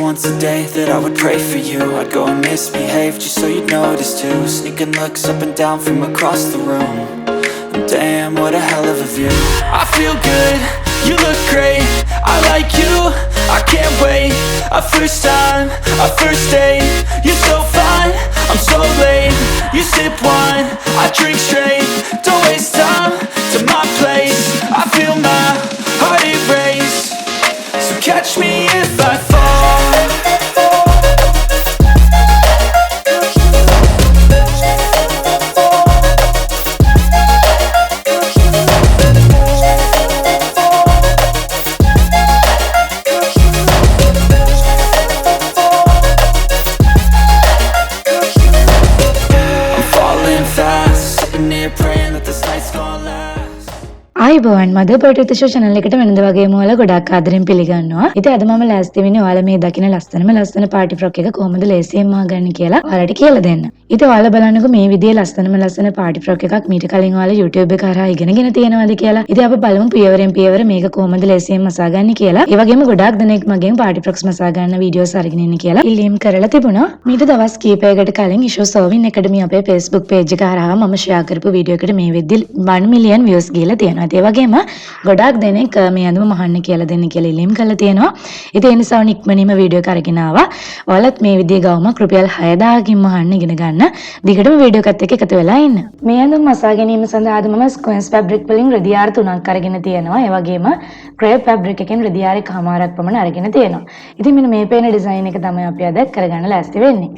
once a day that I would pray for you. I'd go and misbehave just so you'd notice too. Sneaking looks up and down from across the room. And damn, what a hell of a view. I feel good, you look great, I like you, I can't wait. A first time, a first date, you're so fine, I'm so late. You sip wine, I drink straight. Don't waste time to my place. I feel my heart erase. So catch me if I fall. I'm falling fast, sitting here praying that this night's gonna last. ආයිබෝවන් මද පොටිතිෂෝ channel එකට වෙනද වගේම ඔයාලා ගොඩක් ආදරෙන් පිළිගන්නවා. ඉතින් අද මම ලෑස්ති වෙන්නේ ඔයාලා මේ දකින ලස්සන පාටි ෆ්‍රොක් එක කොහොමද ලේසියෙන් මහගන්නේ කියලා ඔයාලට කියලා දෙන්න. ඉතින් ඔයාලා බලන්නකෝ මේ විදිහේ ලස්සන පාටි ෆ්‍රොක් එකක් මීට කලින් ඔයාලා YouTube එක හරහා ඉගෙනගෙන තියෙනවද කියලා. ඉතින් අපි බලමු පියවරෙන් පියවර මේක කොහොමද ලේසියෙන් මසාගන්නේ කියලා. ඒ වගේම ගොඩක් දෙනෙක් මගෙන් පාටි ෆ්‍රොක්ස් මසා ගන්න වීඩියෝස් අරගෙන ඉන්න කියලා ඉල්ලීම් කරලා තිබුණා. මීට දවස් කීපයකට කලින් ඉෂෝ සෝවින් academy අපේ Facebook page එක හරහා මම share කරපු වීඩියෝ එකට මේ වෙද්දි 1 million views ගිහලා තියෙනවා. ඒ වගේම ගොඩාක් දෙනෙක් මේ අඳුම මහන්න කියලා දෙන්න කියලා ඉල්ලීම් කරලා තියෙනවා. ඉතින් ඒ නිසා ඉක්මනින්ම වීඩියෝ එක අරගෙන ආවා. ඔයාලත් මේ විදිහේ ගවුමක් රුපියල් 6000කින් මහන්න ඉගෙන ගන්න. දිගටම වීඩියෝ එකත් එක්ක එකතු වෙලා ඉන්න. මේ අඳුම මසා ගැනීම සඳහා මම ස්ක්වෙන්ස් ෆැබ්‍රික් වලින් රෙදියාර 3ක් අරගෙන තියෙනවා. ඒ වගේම ක්‍රේප් ෆැබ්‍රික් එකෙන් රෙදියාරේ කමාරක් පමණ අරගෙන තියෙනවා. ඉතින් මෙන්න මේ පේන ඩිසයින් එක තමයි අපි අද කරගන්න ලෑස්ති වෙන්නේ.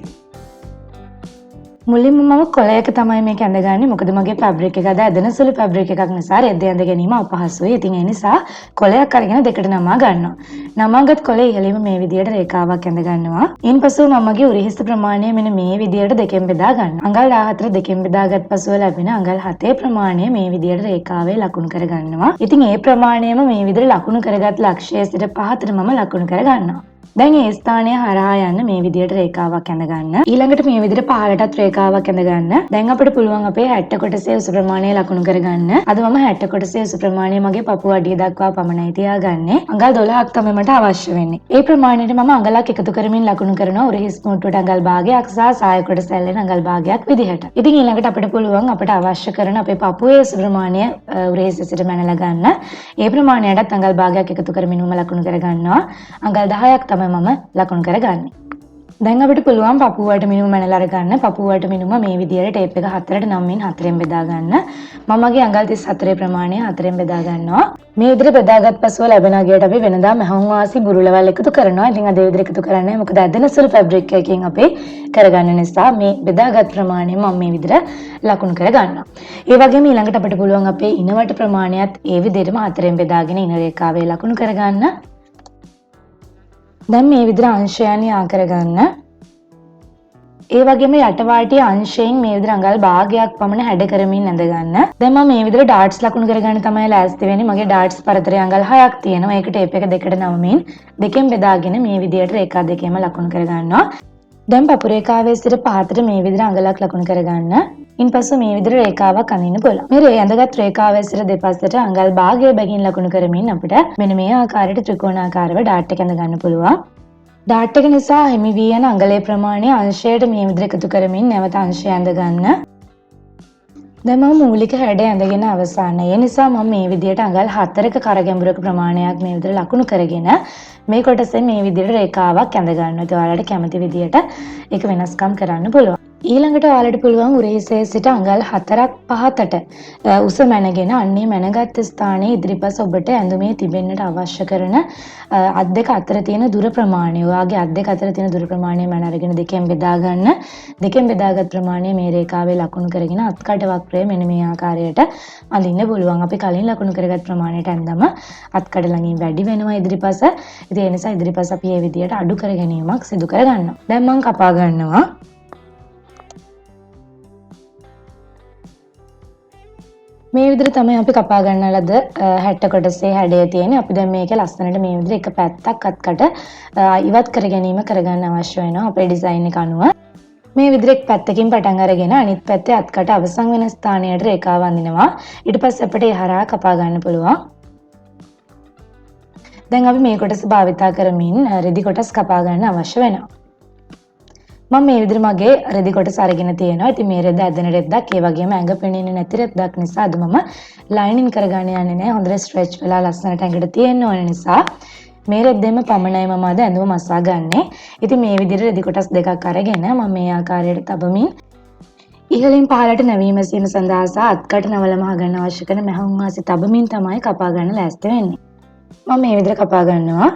මුලින්ම මම කොළයක තමයි මේක ඇඳගන්නේ. මොකද මගේ ෆැබ්‍රික් එක අද ඇදෙන සුළු ෆැබ්‍රික් එකක් නිසා රෙද්ද ඇඳ ගැනීම අපහසුයි. ඉතින් ඒ නිසා කොළයක් අරගෙන දෙකට නමා ගන්නවා. නමාගත් කොළේ ඉහළින්ම මේ විදියට රේඛාවක් ඇඳ ගන්නවා. ඊන්පසු මමගේ උරහිස් ප්‍රමාණය මෙන්න මේ විදියට දෙකෙන් බෙදා ගන්නවා. අඟල් 14 දෙකෙන් බෙදාගත් පසුව ලැබෙන අඟල් 7 ප්‍රමාණය මේ විදියට රේඛාවේ ලකුණු කර ගන්නවා. ඉතින් ඒ ප්‍රමාණයම මේ විදියට ලකුණු කරගත් ලක්ෂයේ සිට පහතට මම ලකුණු කර ගන්නවා. දැන් ඒ ස්ථානය හරහා යන්න මේ විදියට රේඛාවක් ඇඳ ගන්න. ඊළඟට මේ විදියට පහළටත් රේඛාවක් ඇඳ ගන්න. දැන් අපිට පුළුවන් අපේ 60 කොටසේ උස ප්‍රමාණය ලකුණු කරගන්න. අද මම 60 කොටසේ උස ප්‍රමාණය මගේ පපුව අඩිය දක්වා පමණයි තියාගන්නේ. අඟල් 12ක් තමයි මට අවශ්‍ය වෙන්නේ. ඒ ප්‍රමාණයට මම අඟලක් එකතු කරමින් ලකුණු කරනවා උරහිස් මුට්ටුවට අඟල් භාගයක් සහ සාය කොටස ඇල්ලෙන අඟල් භාගයක් විදිහට. ඉතින් ඊළඟට අපිට පුළුවන් අපිට අවශ්‍ය කරන අපේ පපුවේ උස ප්‍රමාණය උරහිස් සිට මැනලා ගන්න. ඒ ප්‍රමාණයටත් අඟල් භාගයක් එකතු කරමින් ලකුණු කරගන්නවා. අඟල් 10ක් තමයි මම ලකුණු කරගන්නේ. දැන් අපිට පුළුවන් පපුවට මිනුම මැනලා අරගන්න. පපුවට මිනුම මේ විදියට ටේප් එක 4ට නම්මින් 4ෙන් බෙදා ගන්න. මමගේ අඟල් 34 ප්‍රමාණය 4ෙන් බෙදා ගන්නවා. මේ විදිහට බෙදාගත් පසුව ලැබෙන අගයට අපි වෙනදා මහවුන් වාසි බුරුලවල් එකතු කරනවා. ඉතින් අද ඒ විදිහට එකතු කරන්නේ මොකද ඇදෙන සුළු ෆැබ්‍රික් එකකින් අපි කරගන්න නිසා මේ බෙදාගත් ප්‍රමාණය මම මේ විදිහට ලකුණු කරගන්නවා. ඒ වගේම ඊළඟට අපිට පුළුවන් අපේ ඉනවට ප්‍රමාණයත් ඒ විදිහටම 4ෙන් බෙදාගෙන ඉන රේඛාවේ ලකුණු කරගන්න. දැන් මේ විදිහට අංශයන් යා කරගන්න. ඒ වගේම යටවාටිය අංශයෙන් මේ විදිහට අඟල් භාගයක් පමණ හැඩ කරමින් ඇඳ ගන්න. දැන් මම මේ විදිහට ඩාට්ස් ලකුණු කරගන්න තමයි ලෑස්ති වෙන්නේ. මගේ ඩාට්ස් පරතරය අඟල් 6ක් තියෙනවා. ඒක ටේප් එක දෙකට නවමින් දෙකෙන් බෙදාගෙන මේ විදිහට රේඛා දෙකේම ලකුණු කරගන්නවා. දැන් පපු රේඛාවේ සිට පහතට මේ විදිහට අඟලක් ලකුණු කරගන්න. ඉන්පසු මේ විදිහට රේඛාවක් අඳින්න පුළුවන්. මේ ඇඳගත් රේඛාවේ සිට දෙපසට අඟල් භාගය බැගින් ලකුණු කරමින් අපිට මෙන්න මේ ආකාරයට ත්‍රිකෝණාකාරව ඩාට් එක අඳ ගන්න පුළුවන්. ඩාට් එක නිසා හිමි වී යන අඟලේ ප්‍රමාණය අංශයට මේ විදිහට එකතු කරමින් නැවත අංශය ඇඳ ගන්න. දැන් මම මූලික හැඩය ඇඳගෙන අවසానයි. ඒ නිසා මම මේ විදිහට අඟල් 4ක කරගැඹුරක ප්‍රමාණයක් මේ විදිහට ලකුණු කරගෙන මේ කොටසෙන් මේ විදිහට රේඛාවක් ඇඳ ගන්නවා. ඒ ඔයාලට කැමති විදිහට ඒක වෙනස්කම් කරන්න පුළුවන්. ඊළඟට ඔයාලට පුළුවන් උරහිසේ සිට අඟල් 4ක් පහතට උස මැනගෙන අන්නේ මැනගත් ස්ථානයේ ඉදිරිපස ඔබට ඇඳුමේ තිබෙන්නට අවශ්‍ය කරන අත් දෙක අතර තියෙන දුර ප්‍රමාණය. ඔයාගේ අත් දෙක අතර තියෙන දුර ප්‍රමාණය මම අරගෙන දෙකෙන් බෙදා ගන්න. දෙකෙන් බෙදාගත් ප්‍රමාණය මේ රේඛාවේ ලකුණු කරගෙන අත්කට වක්‍රය මෙන්න මේ ආකාරයට අඳින්න පුළුවන්. අපි කලින් ලකුණු කරගත් ප්‍රමාණයට ඇඳම අත්කට ළඟින් වැඩි වෙනවා ඉදිරිපස. ඉතින් ඒ නිසා ඉදිරිපස අපි මේ විදිහට අඩු කර ගැනීමක් සිදු කර ගන්නවා. දැන් මම කපා ගන්නවා. මේ විදිහට තමයි අපි කපා ගන්න ලද 60 කොටසේ හැඩය තියෙන්නේ. අපි දැන් මේක ලස්සනට මේ විදිහට එක පැත්තක් අත්කට ඉවත් කර ගැනීම කරගන්න අවශ්‍ය වෙනවා අපේ ඩිසයින් එක අනුව. මේ විදිහට පැත්තකින් පටන් අරගෙන අනිත් පැත්තේ අත්කට අවසන් වෙන ස්ථානයට රේඛාව අඳිනවා. ඊට පස්සේ අපිට ඒ හරහා කපා ගන්න පුළුවන්. දැන් අපි මේ කොටස භාවිතා කරමින් රෙදි කොටස් කපා ගන්න අවශ්‍ය වෙනවා. මම මේ විදිහට මගේ රෙදි කොටස අරගෙන තියෙනවා. ඉතින් මේ රෙද්ද ඇදෙන රෙද්දක්, ඒ වගේම ඇඟ පෙනෙන්නේ නැති රෙද්දක් නිසා අද මම ලයිනින් කරගන්න යන්නේ නැහැ. හොඳට ස්ට්‍රෙච් වෙලා ලස්සනට ඇඟට තියෙන්න ඕන නිසා මේ රෙද්දෙම පමණයි මම අද ඇඳුම මසා ගන්නෙ. ඉතින් මේ විදිහට රෙදි කොටස් දෙකක් අරගෙන මම මේ ආකාරයට තබමින් ඉහළින් පහළට නැවීම සීම සඳහා සහ අත්කට නවල මහ ගන්න අවශ්‍ය කරන මැහුම් වාසි තබමින් තමයි කපා ගන්න ලෑස්ති වෙන්නේ. මම මේ විදිහට කපා ගන්නවා.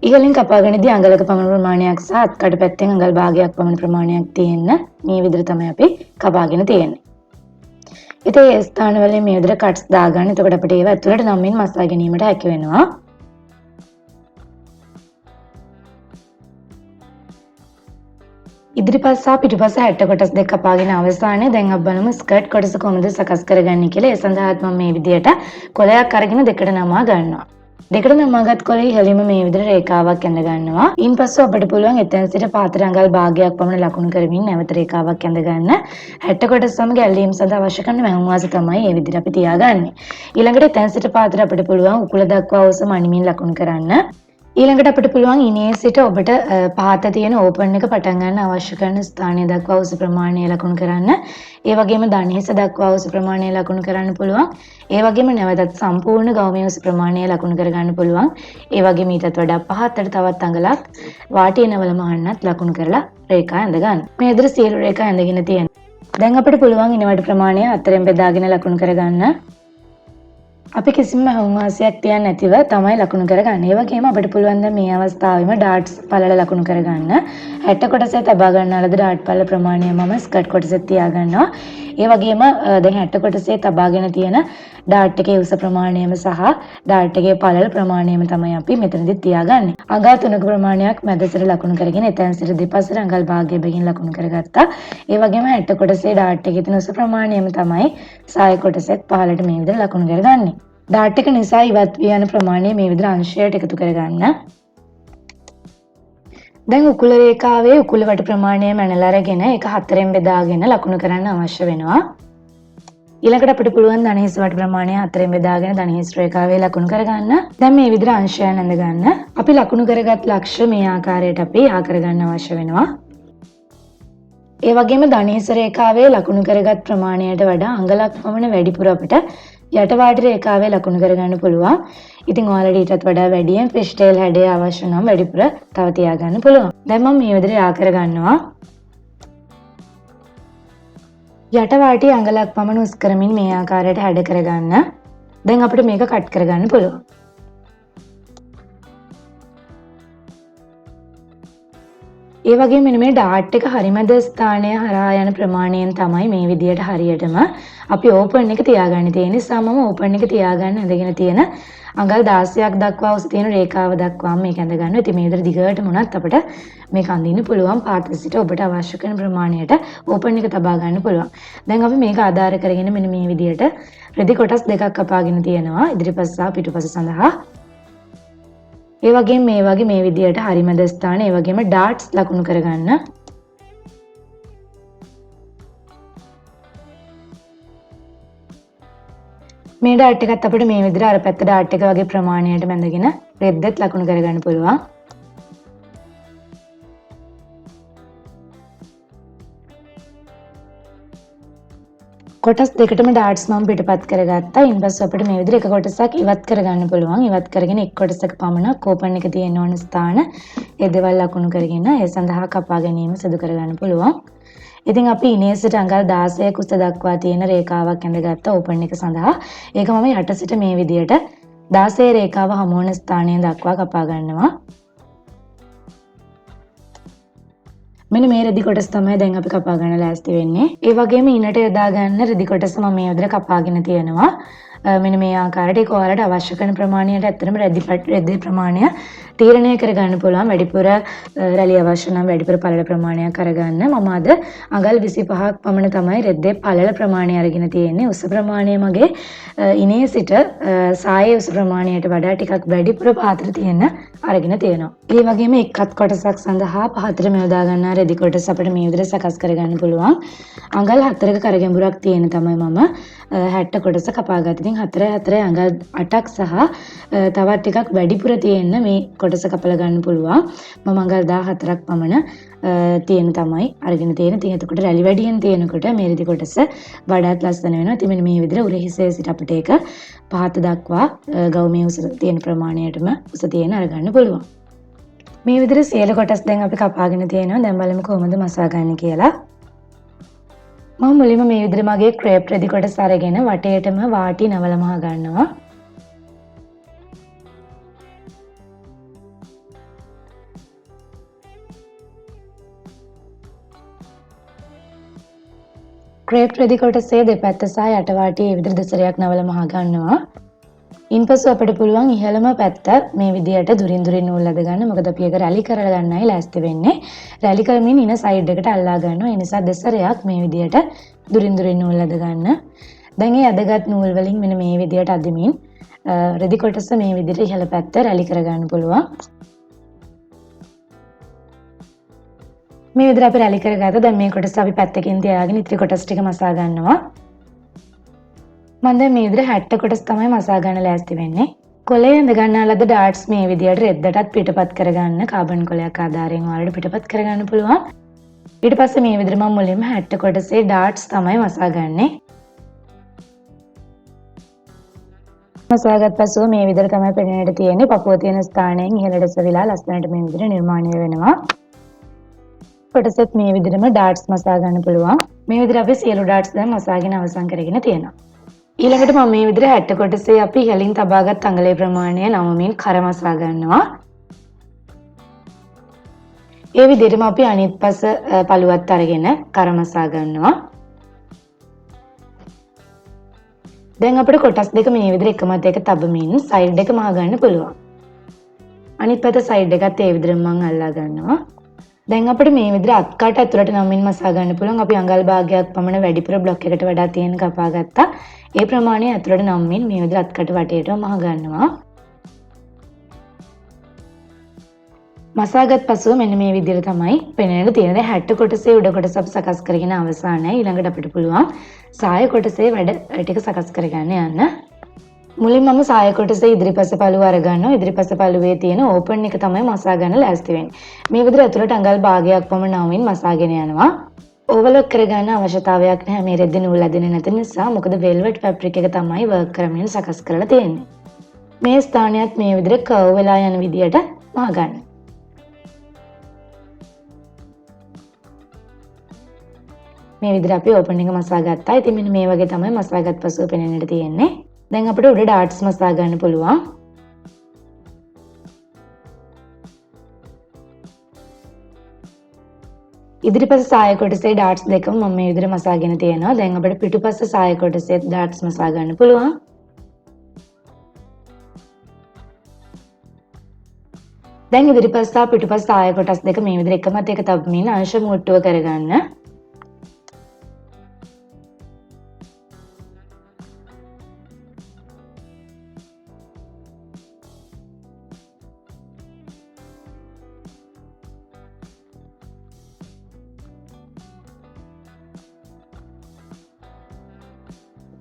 ඉහළින් කපාගෙනදී අඟලක පමණ ප්‍රමාණයක් සහ අත්කට පැත්තෙන් අඟල් භාගයක් පමණ ප්‍රමාණයක් තියෙන්න මේ විදිහට තමයි අපි කපාගෙන තියෙන්නේ. ඉතින් ඒ ස්ථානවලින් මේ විදිහට කට්ස් දාගන්න. එතකොට අපිට ඒව ඇතුළට නම්මින් මසා ගැනීමට හැකි වෙනවා. ඉදිරිපස් සහ පිටුපස 60 කොටස් දෙක කපාගෙන අවසානයේ දැන් අපි බලමු ස්කර්ට් කොටස කොහොමද සකස් කරගන්නේ කියලා. ඒ සඳහා මම මේ විදිහට කොලයක් අරගෙන දෙකට නමා ගන්නවා. දෙකට නමාගත් කොලේ ඉහළින්ම මේ විදිහට රේඛාවක් ඇඳ ගන්නවා. ඊන්පස්සේ අපිට පුළුවන් එතෙන් සිට පාතර අඟල් භාගයක් පමණ ලකුණු කරමින් නැවත රේඛාවක් ඇඳ ගන්න. 60 කොටස් සමග ඇල්ලීම් සඳහා අවශ්‍ය කරන මැහුම් වාසි තමයි මේ විදිහට අපි තියාගන්නේ. ඊළඟට එතෙන් සිට පාතර අපිට පුළුවන් උකුල දක්වා ඔස මනිමින් ලකුණු කරන්න. ඊළඟට අපිට පුළුවන් ඉනේ සිට ඔබට පහත තියෙන ඕපන් එක පටන් ගන්න අවශ්‍ය කරන ස්ථානය දක්වා උස ප්‍රමාණය ලකුණු කරන්න. ඒ වගේම දණහිස දක්වා උස ප්‍රමාණය ලකුණු කරන්න පුළුවන්. ඒ වගේම නැවතත් සම්පූර්ණ ගෞමයේ උස ප්‍රමාණය ලකුණු කරගන්න පුළුවන්. ඒ වගේම ඊටත් වඩා පහතට තවත් අඟලක් වාටිය නවල මහන්නත් ලකුණු කරලා රේඛා ඇඳ ගන්න. මේ විදිහට සියලු රේඛා ඇඳගෙන තියෙනවා. දැන් අපිට පුළුවන් ඉනවැඩ ප්‍රමාණය අතරින් බෙදාගෙන ලකුණු කරගන්න. අපි කිසිම මැහුම් වාසියක් තියන්නේ නැතිව තමයි ලකුණු කරගන්නේ. ඒ වගේම අපිට පුළුවන් දැන් මේ අවස්ථාවේම ඩාට්ස් පළල ලකුණු කරගන්න. 60 කොටසේ තබා ගන්න ලද ඩාට් පළල ප්‍රමාණය මම ස්කර්ට් කොටසේ තියා ගන්නවා. ඒ වගේම දැන් 60 කොටසේ තබාගෙන තියෙන ඩාට් එකේ උස ප්‍රමාණයම සහ ඩාට් එකේ පළල ප්‍රමාණයම තමයි අපි මෙතනදී තියාගන්නේ. අඟල් 3ක ප්‍රමාණයක් මැදට ලකුණු කරගෙන එතෙන් සිට දෙපසට අඟල් භාගය බැගින් ලකුණු කරගත්තා. ඒ වගේම 60 කොටසේ ඩාට් එකේ තියෙන උස ප්‍රමාණයම තමයි සාය කොටසෙත් පහළට මේ විදිහට ලකුණු කරගන්නේ. ඩාට් එක නිසා ඉවත් වී යන ප්‍රමාණය මේ විදිහට අංශයට එකතු කරගන්න. දැන් උකුල රේඛාවේ උකුල වට ප්‍රමාණය මැනලා අරගෙන ඒක හතරෙන් බෙදාගෙන ලකුණු කරන්න අවශ්‍ය වෙනවා. ඊළඟට අපිට පුළුවන් දණහිස් වට ප්‍රමාණය හතරෙන් බෙදාගෙන දණහිස් රේඛාවේ ලකුණු කරගන්න. දැන් මේ විදිහට අංශයන් ඇඳ ගන්න. අපි ලකුණු කරගත් ලක්ෂ්‍ය මේ ආකාරයට අපි ආ කරගන්න අවශ්‍ය වෙනවා. ඒ වගේම දණහිස් රේඛාවේ ලකුණු කරගත් ප්‍රමාණයට වඩා අඟලක් පමණ වැඩිපුර අපිට යටවාට රේඛාවේ ලකුණු කරගන්න පුළුවන්. ඉතින් ඔයාලට ඊටත් වඩා වැඩියෙන් ෆිෂ් ටේල් හැඩය අවශ්‍ය නම් වැඩිපුර තව තියාගන්න පුළුවන්. දැන් මම මේ විදිහට ආ කරගන්නවා. යටවාටි අඟලක් පමණ උස් කරමින් මේ ආකාරයට හැඩ කරගන්න. දැන් අපිට මේක කට් කරගන්න පුළුවන්. ඒ වගේම මෙන්න මේ ඩාට් එක හරිමැද ස්ථානය හරහා යන ප්‍රමාණයෙන් තමයි මේ විදියට හරියටම අපි ඕපන් එක තියාගන්න තියෙන්නේ. නිසා මම ඕපන් එක තියාගන්න ඇඳගෙන තියෙන අඟල් 16ක් දක්වා උස තියෙන රේඛාව දක්වා මේක ඇඳ ගන්නවා. ඉතින් මේ විදිහට දිගටම උනත් අපිට මේක අඳින්න පුළුවන්. පාත් සිට ඔබට අවශ්‍ය කරන ප්‍රමාණයට ඕපන් එක තබා ගන්න පුළුවන්. දැන් අපි මේක ආධාර කරගෙන මෙන්න මේ විදියට රෙදි කොටස් දෙකක් කපාගෙන තියෙනවා. ඉදිරිපස සහ පිටුපස සඳහා. ඒ වගේම මේ වගේ මේ විදියට හරිමැද ස්ථාන ඒ වගේම ඩාට්ස් ලකුණු කරගන්න. මේ ඩාට් එකත් අපිට මේ විදිහට අර පැත්ත ඩාට් එක වගේ ප්‍රමාණයට බැඳගෙන රෙද්දත් ලකුණු කරගන්න පුළුවන්. කොටස් දෙකටම ඩාට්ස් මම පිටපත් කරගත්තා. ඊන්පස්සේ අපිට මේ විදිහට එක කොටසක් ඉවත් කරගන්න පුළුවන්. ඉවත් කරගෙන එක් කොටසක පමණ කෝපන් එක තියෙන ඕන ස්ථාන ඒ දේවල් ලකුණු කරගෙන ඒ සඳහා කපා ගැනීම සිදු කරගන්න පුළුවන්. ඉතින් අපි ඉනේ සිට අඟල් 16 කුස දක්වා තියෙන රේඛාවක් ඇඳගත්ත ඕපන් එක සඳහා ඒක මම යට සිට මේ විදිහට 16 රේඛාව හමු වන ස්ථානය දක්වා කපා ගන්නවා. මෙන්න මේ රෙදි කොටස තමයි දැන් අපි කපා ගන්න ලෑස්ති වෙන්නේ. ඒ වගේම ඉනට යොදා ගන්න රෙදි කොටස මම මේ විදිහට කපාගෙන තියෙනවා. මෙන්න මේ ආකාරයට ඒක ඔයාලට අවශ්‍ය කරන ප්‍රමාණයට ඇත්තටම රෙදි ප්‍රමාණය තීරණය කරගන්න පුළුවන්. වැඩිපුර රැලි අවශ්‍ය නම් වැඩිපුර පළල ප්‍රමාණයක් අරගන්න. මම අද අඟල් 25ක් පමණ තමයි රෙද්දේ පළල ප්‍රමාණය අරගෙන තියෙන්නේ. උස ප්‍රමාණය මගේ ඉනේ සිට සායේ උස ප්‍රමාණයට වඩා ටිකක් වැඩිපුර පාත්‍ර තියෙන අරගෙන තියෙනවා. ඒ වගේම එක්කත් කොටසක් සඳහා පහතරම යොදා ගන්න රෙදි කොටස අපිට මේ විදිහට සකස් කරගන්න පුළුවන්. අඟල් 4ක කරගැඹුරක් තියෙන තමයි මම 60 කොටස කපාගත්තේ. ඉතින් වලින් 4 අඟල් 8ක් සහ තවත් ටිකක් වැඩිපුර තියෙන්න මේ කොටස කපලා ගන්න පුළුවන්. මම අඟල් 14ක් පමණ තියෙන තමයි අරගෙන තියෙන. ඉතින් එතකොට රැලි වැඩියෙන් තියෙනකොට මේ රිදි කොටස වඩාත් ලස්සන වෙනවා. ඉතින් මෙන්න මේ විදිහට උරහිසේ සිට අපිට ඒක පහත දක්වා ගවුමේ උස තියෙන ප්‍රමාණයටම උස තියෙන අරගන්න පුළුවන්. මේ විදිහට සියලු කොටස් දැන් අපි කපාගෙන තියෙනවා. දැන් බලමු කොහොමද මසා ගන්න කියලා. මම මුලින්ම මේ විදිහට මගේ ක්‍රේප් රෙදි කොටස අරගෙන වටේටම වාටි නවල මහ ගන්නවා. ක්‍රේප් රෙදි කොටසේ දෙපැත්ත සහ යට වාටි මේ විදිහට දෙසරයක් නවල මහ ගන්නවා. ඉන්පසු අපිට පුළුවන් ඉහළම පැත්ත මේ විදිහට දුරින් දුරින් නූල් අද ගන්න. මොකද අපි ඒක රැලි කරලා ගන්නයි ලෑස්ති වෙන්නේ. රැලි කරමින් ඉන සයිඩ් එකට අල්ලා ගන්නවා. ඒ නිසා දෙසරයක් මේ විදිහට දුරින් දුරින් නූල් අද ගන්න. දැන් මේ අදගත් නූල් වලින් මෙන්න මේ විදිහට අදමින් රෙදි කොටස මේ විදිහට ඉහළ පැත්ත රැලි කර ගන්න පුළුවන්. මේ විදිහට අපි රැලි කරගත්තා. දැන් මේ කොටස අපි පැත්තකින් තියාගෙන ඉතිරි කොටස් ටික මසා ගන්නවා. මම දැන් මේ විදිහට 60 කොටස් තමයි මසා ගන්න ලෑස්ති වෙන්නේ. කොලේ ඇඳ ගන්නා ලද ඩාට්ස් මේ විදිහට රෙද්දටත් පිටපත් කරගන්න කාබන් කොලයක් ආධාරයෙන් ඔයාලට පිටපත් කරගන්න පුළුවන්. ඊට පස්සේ මේ විදිහට මම මුලින්ම 60 කොටසේ ඩාට්ස් තමයි මසා ගන්නෙ. මසාගත් පසුව මේ විදිහට තමයි පෙනෙන්නට තියෙන්නේ. පපුව තියෙන ස්ථානයෙන් ඉහළට සවිලා ලස්සනට මේ විදිහට නිර්මාණය වෙනවා. කොටසෙත් මේ විදිහටම ඩාට්ස් මසා ගන්න පුළුවන්. මේ විදිහට අපි සියලු ඩාට්ස් දැන් මසාගෙන අවසන් කරගෙන තියෙනවා. ඊළඟට මම මේ විදිහට 60 කොටසේ අපි ඉහළින් තබාගත් අඟලේ ප්‍රමාණය නවමින් කර මසා ගන්නවා. ඒ විදිහටම අපි අනිත් පස පළුවත් අරගෙන කර මසා ගන්නවා. දැන් අපිට කොටස් දෙක මේ විදිහට එකමත් එක තබමින් සයිඩ් එක මහ ගන්න පුළුවන්. අනිත් පැත්ත සයිඩ් එකත් ඒ විදිහටම මම අල්ලා ගන්නවා. දැන් අපිට මේ විදිහට අත්කට ඇතුළට නමින් මසා ගන්න පුළුවන්. අපි අඟල් භාගයක් පමණ වැඩිපුර බ්ලොක් එකට වඩා තියෙන කපා ගත්තා. ඒ ප්‍රමාණය ඇතුළට නමින් මේ විදිහට අත්කට වටේටම මහ ගන්නවා. මසාගත් පසුව මෙන්න මේ විදිහට තමයි පෙනෙන්න තියෙන. දැන් 60 කොටසේ උඩ කොටස අපි සකස් කරගෙන අවසానයි. ඊළඟට අපිට පුළුවන් සාය කොටසේ වැඩ ටික සකස් කරගන්න යන්න. මුලින්ම මම සාය කොටසේ ඉදිරිපස පළුව අරගන්නවා. ඉදිරිපස පළුවේ තියෙන ඕපන් එක තමයි මසා ගන්න ලෑස්ති වෙන්නේ. මේ විදිහට ඇතුළට අඟල් භාගයක් පමණ නමින් මසාගෙන යනවා. ඕවර්ලොක් කරගන්න අවශ්‍යතාවයක් නැහැ මේ රෙද්ද නූල් ඇදෙන්නේ නැති නිසා. මොකද වෙල්වෙට් ෆැබ්‍රික් එක තමයි වර්ක් කරමින් සකස් කරලා තියෙන්නේ. මේ ස්ථානයත් මේ විදිහට කර්ව් වෙලා යන විදිහට මහ ගන්න. මේ විදිහට අපි ඕපන් එක මසා ගත්තා. ඉතින් මෙන්න මේ වගේ තමයි මසාගත් පසුව පෙනෙන්නට තියෙන්නේ. දැන් අපිට උඩ ඩාට්ස් මසා ගන්න පුළුවන්. ඉදිරිපස සාය කොටසේ ඩාට්ස් දෙකම මම මේ විදිහට මසාගෙන තියෙනවා. දැන් අපිට පිටුපස සාය කොටසේ ඩාට්ස් මසා ගන්න පුළුවන්. දැන් ඉදිරිපස සහ පිටුපස සාය කොටස් දෙක මේ විදිහට එකමත් එක තබමින් අංශ මුට්ටුව කරගන්න.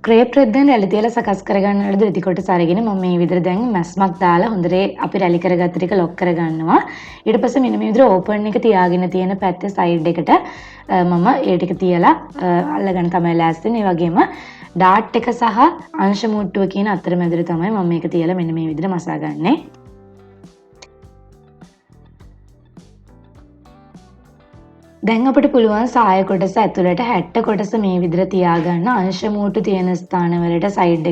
ක්‍රේප් රෙද්දෙන් රැලි තියලා සකස් කරගන්න ලද රිදි කොටස අරගෙන මම මේ විදිහට දැන් මැස්මක් දාලා හොඳට අපි රැලි කරගත්ත ටික ලොක් කරගන්නවා. ඊට පස්සේ මෙන්න මේ විදිහට ඕපන් එක තියාගෙන තියෙන පැත්තේ සයිඩ් එකට මම ඒ ටික තියලා අල්ලගෙන තමයි ලෑස්ති වෙන්නේ. ඒ වගේම ඩාට් එක සහ අංශ මුට්ටුව කියන අතරමැදට තමයි මම මේක තියලා මෙන්න මේ විදිහට මසා ගන්නෙ. දැන් අපිට පුළුවන් සාය කොටස ඇතුළට 60 කොටස මේ විදිහට තියාගන්න. අංශ මූට්ටු තියෙන ස්ථානවලට සයිඩ්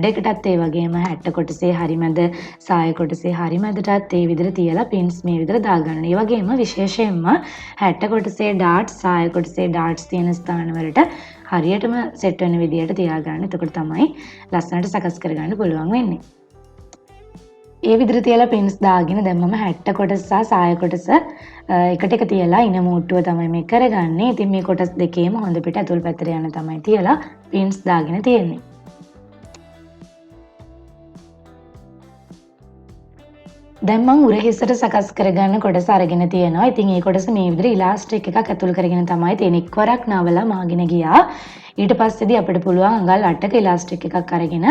එකටත් ඒ වගේම 60 කොටසේ හරිමැද සාය කොටසේ හරිමැදටත් ඒ විදිහට තියලා පින්ස් මේ විදිහට දාගන්න. ඒ වගේම විශේෂයෙන්ම 60 කොටසේ ඩාට්ස් සාය කොටසේ ඩාට්ස් තියෙන ස්ථානවලට හරියටම සෙට් වෙන විදිහට තියාගන්න. එතකොට තමයි ලස්සනට සකස් කරගන්න පුළුවන් වෙන්නේ. ඒ විදිහට තියලා පින්ස් දාගෙන දැන් මම 60 කොටස සහ සාය කොටස එකට එක තියලා ඉන මූට්ටුව තමයි මේ කරගන්නේ. ඉතින් මේ කොටස් දෙකේම හොඳ පිට ඇතුල් පැත්තට යන තමයි තියලා පින්ස් දාගෙන තියෙන්නේ. දැන් මම උරහිසට සකස් කරගන්න කොටස අරගෙන තියෙනවා. ඉතින් ඒ කොටස මේ විදිහට ඉලාස්ටික් එකක් ඇතුල් කරගෙන තමයි තියෙන්නේ. එක්වරක් නවලා මාගෙන ගියා. ඊට පස්සේදී අපිට පුළුවන් අඟල් 8ක ඉලාස්ටික් එකක් අරගෙන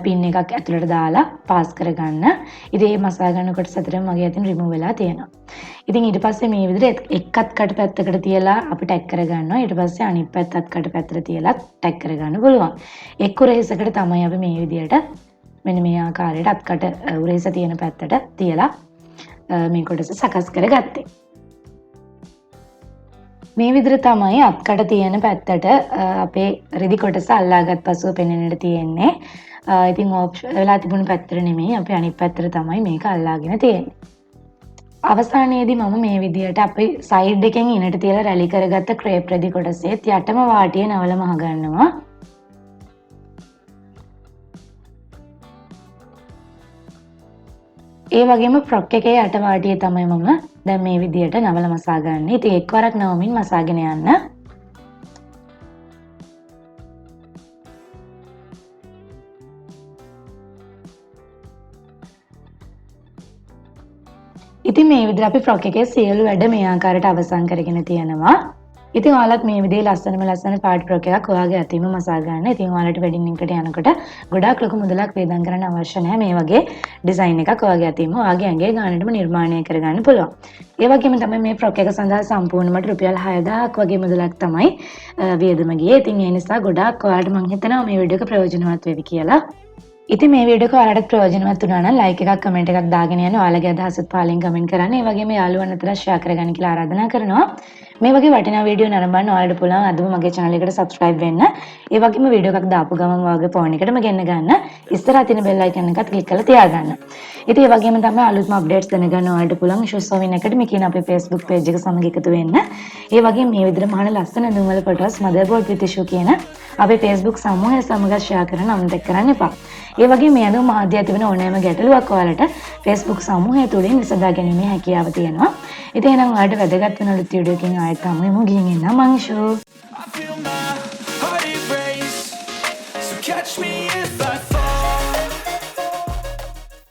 පින් එකක් ඇතුළට දාලා පාස් කරගන්න. ඉතින් මේ මසා ගන්න කොටස අතරම මගේ අතින් රිමූව් වෙලා තියෙනවා. ඉතින් ඊට පස්සේ මේ විදිහට එක් අත්කට පැත්තකට තියලා අපි ටැග් කරගන්නවා. ඊට පස්සේ අනිත් පැත්ත අත්කට පැත්තට තියලා ටැග් කරගන්න පුළුවන්. එක් උරහිසකට තමයි අපි මේ විදිහට මෙන්න මේ ආකාරයට අත්කට උරහිස තියෙන පැත්තට තියලා මේ කොටස සකස් කරගත්තේ. මේ විදිහට තමයි අත්කට තියෙන පැත්තට අපේ රිදි කොටස අල්ලාගත් පසුව පෙනෙන්නට තියෙන්නේ. ඉතින් ඔප්ෂන් වෙලා තිබුණ පැත්තට නෙමෙයි අපි අනිත් පැත්තට තමයි මේක අල්ලාගෙන තියෙන්නේ. අවසානයේදී මම මේ විදිහට අපේ සයිඩ් එකෙන් ඉනට තියලා රැලි කරගත්ත ක්‍රේප් රෙදි කොටසෙත් යටම වාටිය නවලම අහගන්නවා. ඒ වගේම ෆ්‍රොක් එකේ යට වාටිය තමයි මම දැන් මේ විදිහට නවල මසා ගන්න. ඉතින් එක්වරක් නවමින් මසාගෙන යන්න. ඉතින් මේ විදිහට අපි ෆ්‍රොක් එකේ සියලු වැඩ මේ ආකාරයට අවසන් කරගෙන තියෙනවා. ඉතින් ඔයාලත් මේ විදිහේ ලස්සන පාටි ෆ්‍රොක් එකක් ඔයාගේ අතින්ම මසා ගන්න. ඉතින් ඔයාලට වෙඩින් එකට යනකොට ගොඩාක් ලොකු මුදලක් වේදම් කරන්න අවශ්‍ය නැහැ. මේ වගේ ඩිසයින් එකක් ඔයාගේ අතින්ම ඔයාගේ ඇඟේ ගානටම නිර්මාණය කරගන්න පුළුවන්. ඒ වගේම තමයි මේ ෆ්‍රොක් එක සඳහා සම්පූර්ණයෙන්ම රුපියල් 6000ක් වගේ මුදලක් තමයි වියදම ගියේ. ඉතින් ඒ නිසා ගොඩාක් ඔයාලට මම හිතනවා මේ වීඩියෝ එක ප්‍රයෝජනවත් වෙවි කියලා. ඉතින් මේ වීඩියෝ එක ඔයාලට ප්‍රයෝජනවත් වුණා නම් ලයික් එකක් කමෙන්ට් එකක් දාගෙන යන්න. ඔයාලගේ අදහසත් පාලින් කමෙන්ට් කරන්න. ඒ වගේම යාළුවන් අතර ෂෙයා කරගන්න කියලා ආරාධනා කරනවා. මේ වගේ වටිනා වීඩියෝ නරඹන්න ඔයාලට පුළුවන් අදම මගේ channel එකට subscribe වෙන්න. ඒ වගේම වීඩියෝ එකක් දාපු ගමන් ඔයාගේ ෆෝන් එකටම ගෙන්න ගන්න. ඉස්සරහ තියෙන bell icon එකත් click කරලා තියාගන්න. ඉතින් ඒ වගේම තමයි අලුත්ම updates දැනගන්න ඔයාලට පුළුවන් shoesovin එකට මේ කියන අපේ Facebook page එක සමග එකතු වෙන්න. ඒ වගේම මේ විදිහට මහාන ලස්සන දුම්වල photos motherboard with issue කියන අපේ Facebook සමූහය සමග share කරන්න අමතක කරන්න එපා. ඒ වගේම මේ අනුව මාධ්‍ය තිබෙන ඕනෑම ගැටලුවක් ඔයාලට Facebook සමූහය තුලින් විසඳා ගැනීමේ හැකියාව තියෙනවා. ඉතින් එහෙනම් ඔයාලට වැදගත් වෙන අලුත් වීඩියෝ එකකින් ආයෙත් හමුවෙමු. ගිහින් එන්න මං show. I feel my heart erase. So catch me if I fall.